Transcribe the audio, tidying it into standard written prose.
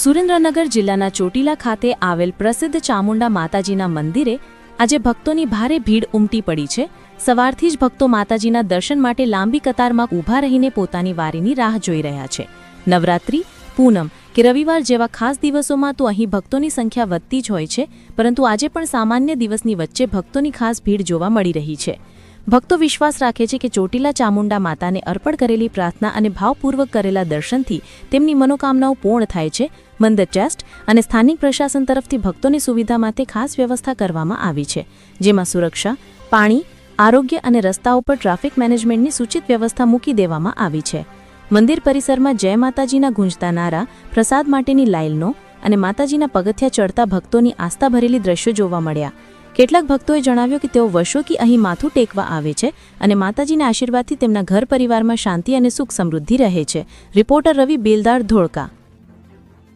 સુરેન્દ્રનગર જિલ્લાના ચોટીલા ખાતે આવેલ પ્રસિદ્ધ ચામુંડા માતાજીના મંદિરે આજે ભક્તોની ભારે ભીડ ઉમટી પડી છે। સવારથી જ ભક્તો માતાજીના દર્શન માટે લાંબી કતારમાં ઊભા રહીને પોતાની વારીની રાહ જોઈ રહ્યા છે। નવરાત્રી, પૂનમ કે રવિવાર જેવા ખાસ દિવસોમાં તો અહીં ભક્તોની સંખ્યા વધતી જ હોય છે, પરંતુ આજે પણ સામાન્ય દિવસની વચ્ચે ભક્તોની ખાસ ભીડ જોવા મળી રહી છે। ભક્તો વિશ્વાસ રાખે છે કે ચોટીલા ચામુંડા માતાને અર્પણ કરેલી પ્રાર્થના અને ભાવપૂર્વક કરેલા દર્શનથી તેમની મનોકામનાઓ પૂર્ણ થાય છે। મંદિર ટ્રસ્ટ અને સ્થાનિક પ્રશાસન તરફથી ભક્તોની સુવિધા માટે ખાસ વ્યવસ્થા કરવામાં આવી છે, જેમાં સુરક્ષા, પાણી, આરોગ્ય અને રસ્તાઓ પર ટ્રાફિક મેનેજમેન્ટની સૂચિત વ્યવસ્થા મૂકી દેવામાં આવી છે। મંદિર પરિસરમાં જય માતાજીના ગુંજતા નારા, પ્રસાદ માટેની લાઇનો અને માતાજીના પગથિયા ચડતા ભક્તોની આસ્થા ભરેલી દ્રશ્યો જોવા મળ્યા। કેટલાક ભક્તોએ જણાવ્યું કે તેઓ વર્ષોથી અહીં માથું ટેકવા આવે છે અને માતાજીના આશીર્વાદથી તેમના ઘર પરિવારમાં શાંતિ અને સુખ સમૃદ્ધિ રહે છે। રિપોર્ટર રવિ બેલદાર, ધોળકા।